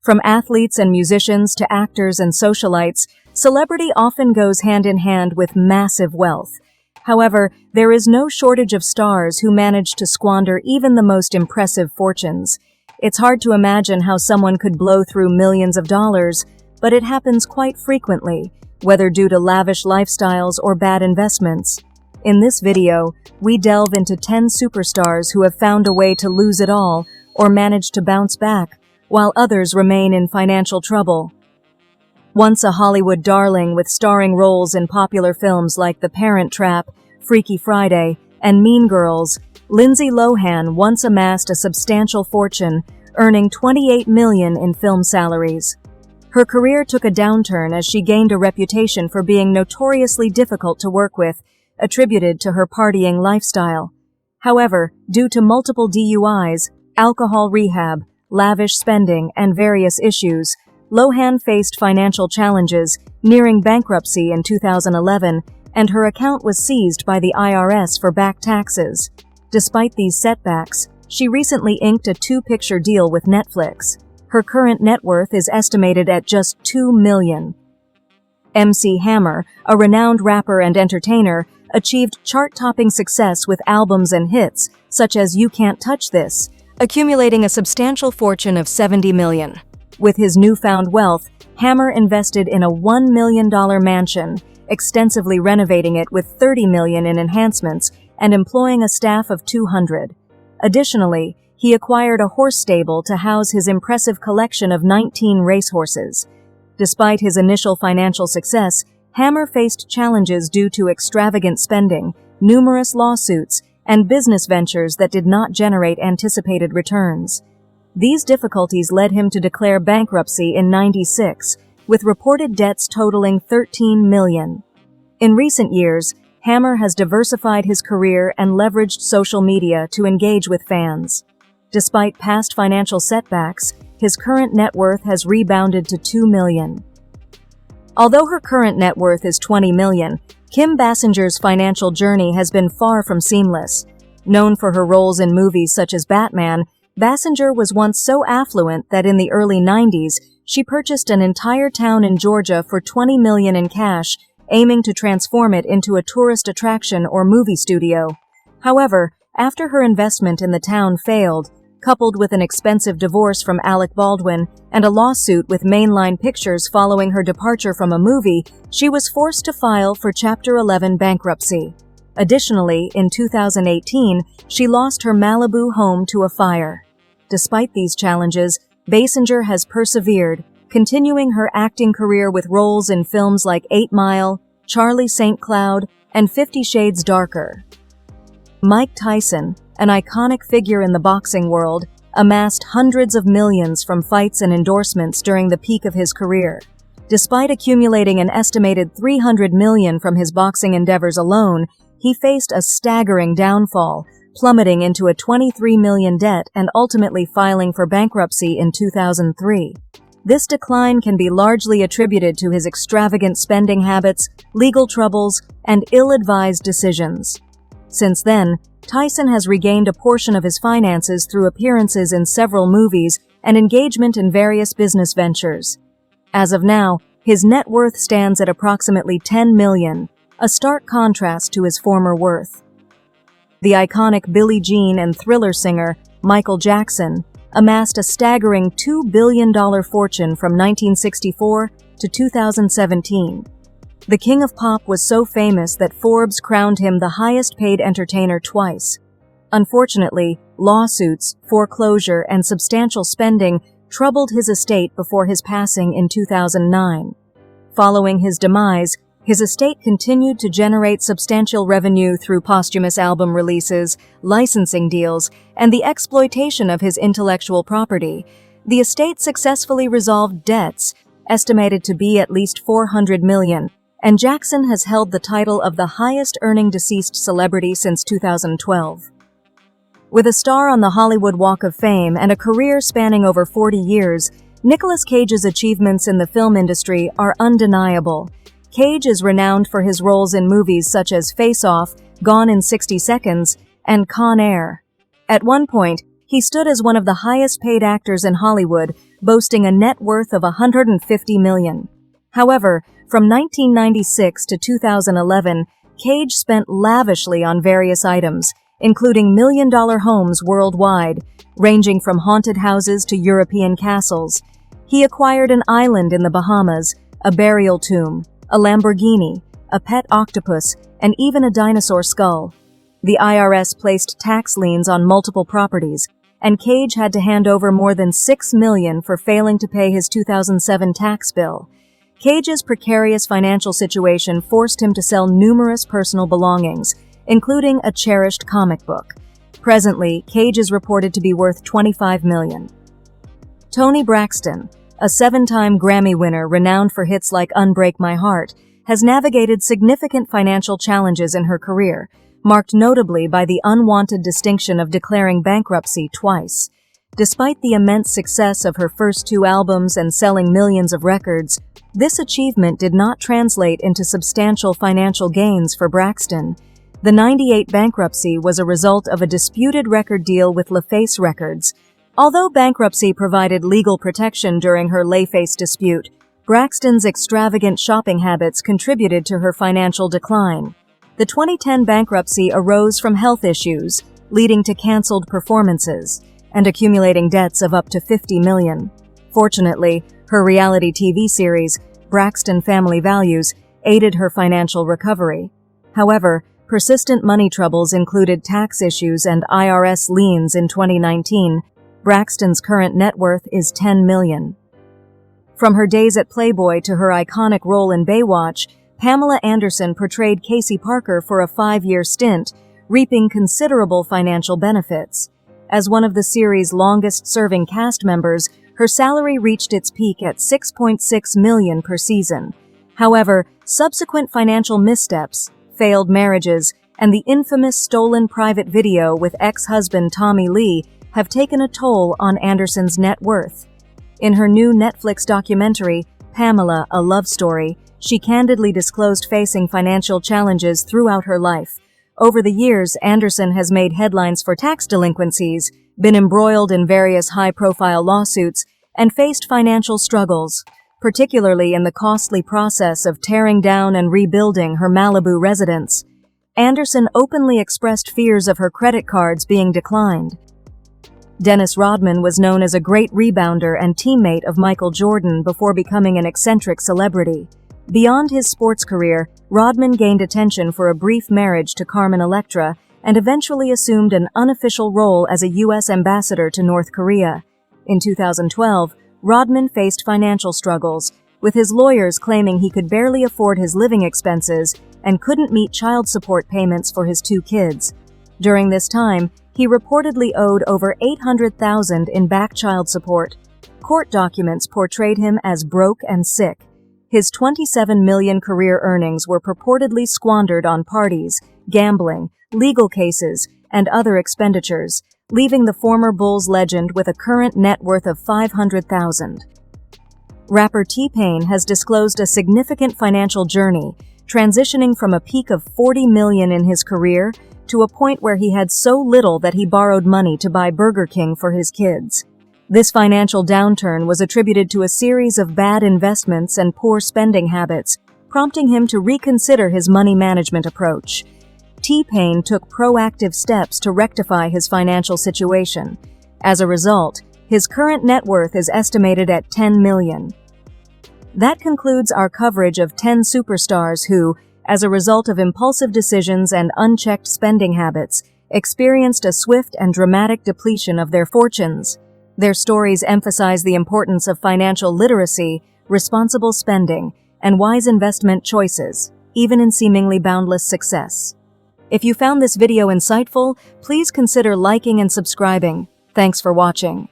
From athletes and musicians to actors and socialites, celebrity often goes hand in hand with massive wealth. However, there is no shortage of stars who manage to squander even the most impressive fortunes. It's hard to imagine how someone could blow through millions of dollars, but it happens quite frequently, whether due to lavish lifestyles or bad investments. In this video, we delve into 10 superstars who have found a way to lose it all or manage to bounce back, while others remain in financial trouble. Once a Hollywood darling with starring roles in popular films like The Parent Trap, Freaky Friday, and Mean Girls, Lindsay Lohan once amassed a substantial fortune, earning $28 million in film salaries. Her career took a downturn as she gained a reputation for being notoriously difficult to work with, attributed to her partying lifestyle. However, due to multiple DUIs, alcohol rehab, lavish spending, and various issues, Lohan faced financial challenges, nearing bankruptcy in 2011, and her account was seized by the IRS for back taxes. Despite these setbacks, she recently inked a two-picture deal with Netflix. Her current net worth is estimated at just $2 million. MC Hammer, a renowned rapper and entertainer, achieved chart-topping success with albums and hits, such as You Can't Touch This, accumulating a substantial fortune of $70 million. With his newfound wealth, Hammer invested in a $1 million mansion, extensively renovating it with $30 million in enhancements and employing a staff of 200. Additionally, he acquired a horse stable to house his impressive collection of 19 racehorses. Despite his initial financial success, Hammer faced challenges due to extravagant spending, numerous lawsuits, and business ventures that did not generate anticipated returns. These difficulties led him to declare bankruptcy in '96, with reported debts totaling $13 million. In recent years, Hammer has diversified his career and leveraged social media to engage with fans. Despite past financial setbacks, his current net worth has rebounded to $2 million. Although her current net worth is $20 million, Kim Basinger's financial journey has been far from seamless. Known for her roles in movies such as Batman, Basinger was once so affluent that in the early 90s, she purchased an entire town in Georgia for $20 million in cash, aiming to transform it into a tourist attraction or movie studio. However, after her investment in the town failed, coupled with an expensive divorce from Alec Baldwin and a lawsuit with Mainline Pictures following her departure from a movie, she was forced to file for Chapter 11 bankruptcy. Additionally, in 2018, she lost her Malibu home to a fire. Despite these challenges, Basinger has persevered, continuing her acting career with roles in films like 8 Mile, Charlie St. Cloud, and 50 Shades Darker. Mike Tyson, an iconic figure in the boxing world, amassed hundreds of millions from fights and endorsements during the peak of his career. Despite accumulating an estimated $300 million from his boxing endeavors alone, he faced a staggering downfall, plummeting into a $23 million debt and ultimately filing for bankruptcy in 2003. This decline can be largely attributed to his extravagant spending habits, legal troubles, and ill-advised decisions. Since then, Tyson has regained a portion of his finances through appearances in several movies and engagement in various business ventures. As of now, his net worth stands at approximately $10 million, a stark contrast to his former worth. The iconic Billie Jean and Thriller singer, Michael Jackson, amassed a staggering $2 billion fortune from 1964 to 2017. The King of Pop was so famous that Forbes crowned him the highest-paid entertainer twice. Unfortunately, lawsuits, foreclosure, and substantial spending troubled his estate before his passing in 2009. Following his demise, his estate continued to generate substantial revenue through posthumous album releases, licensing deals, and the exploitation of his intellectual property. The estate successfully resolved debts, estimated to be at least $400 million, and Jackson has held the title of the highest-earning deceased celebrity since 2012. With a star on the Hollywood Walk of Fame and a career spanning over 40 years, Nicolas Cage's achievements in the film industry are undeniable. Cage is renowned for his roles in movies such as Face Off, Gone in 60 Seconds, and Con Air. At one point, he stood as one of the highest-paid actors in Hollywood, boasting a net worth of $150 million. However, from 1996 to 2011, Cage spent lavishly on various items, including million-dollar homes worldwide, ranging from haunted houses to European castles. He acquired an island in the Bahamas, a burial tomb, a Lamborghini, a pet octopus, and even a dinosaur skull. The IRS placed tax liens on multiple properties, and Cage had to hand over more than $6 million for failing to pay his 2007 tax bill. Cage's precarious financial situation forced him to sell numerous personal belongings, including a cherished comic book. Presently, Cage is reported to be worth $25 million. Toni Braxton, a 7-time Grammy winner renowned for hits like Unbreak My Heart, has navigated significant financial challenges in her career, marked notably by the unwanted distinction of declaring bankruptcy twice. Despite the immense success of her first 2 albums and selling millions of records, this achievement did not translate into substantial financial gains for Braxton. The '98 bankruptcy was a result of a disputed record deal with LaFace Records. Although bankruptcy provided legal protection during her LaFace dispute, Braxton's extravagant shopping habits contributed to her financial decline. The 2010 bankruptcy arose from health issues, leading to canceled performances and accumulating debts of up to $50 million. Fortunately, her reality TV series, Braxton Family Values, aided her financial recovery. However, persistent money troubles included tax issues and IRS liens in 2019. Braxton's current net worth is $10 million. From her days at Playboy to her iconic role in Baywatch, Pamela Anderson portrayed Casey Parker for a 5-year stint, reaping considerable financial benefits. As one of the series' longest-serving cast members, her salary reached its peak at $6.6 million per season. However, subsequent financial missteps, failed marriages, and the infamous stolen private video with ex-husband Tommy Lee have taken a toll on Anderson's net worth. In her new Netflix documentary, Pamela, A Love Story, she candidly disclosed facing financial challenges throughout her life. Over the years, Anderson has made headlines for tax delinquencies, been embroiled in various high-profile lawsuits, and faced financial struggles, particularly in the costly process of tearing down and rebuilding her Malibu residence. Anderson openly expressed fears of her credit cards being declined. Dennis Rodman was known as a great rebounder and teammate of Michael Jordan before becoming an eccentric celebrity. Beyond his sports career, Rodman gained attention for a brief marriage to Carmen Electra and eventually assumed an unofficial role as a U.S. ambassador to North Korea. In 2012, Rodman faced financial struggles, with his lawyers claiming he could barely afford his living expenses and couldn't meet child support payments for his 2 kids. During this time, he reportedly owed over $800,000 in back child support. Court documents portrayed him as broke and sick. His $27 million career earnings were purportedly squandered on parties, gambling, legal cases, and other expenditures, leaving the former Bulls legend with a current net worth of $500,000. Rapper T-Pain has disclosed a significant financial journey, transitioning from a peak of $40 million in his career to a point where he had so little that he borrowed money to buy Burger King for his kids. This financial downturn was attributed to a series of bad investments and poor spending habits, prompting him to reconsider his money management approach. T-Pain took proactive steps to rectify his financial situation. As a result, his current net worth is estimated at $10 million. That concludes our coverage of 10 superstars who, as a result of impulsive decisions and unchecked spending habits, experienced a swift and dramatic depletion of their fortunes. Their stories emphasize the importance of financial literacy, responsible spending, and wise investment choices, even in seemingly boundless success. If you found this video insightful, please consider liking and subscribing. Thanks for watching.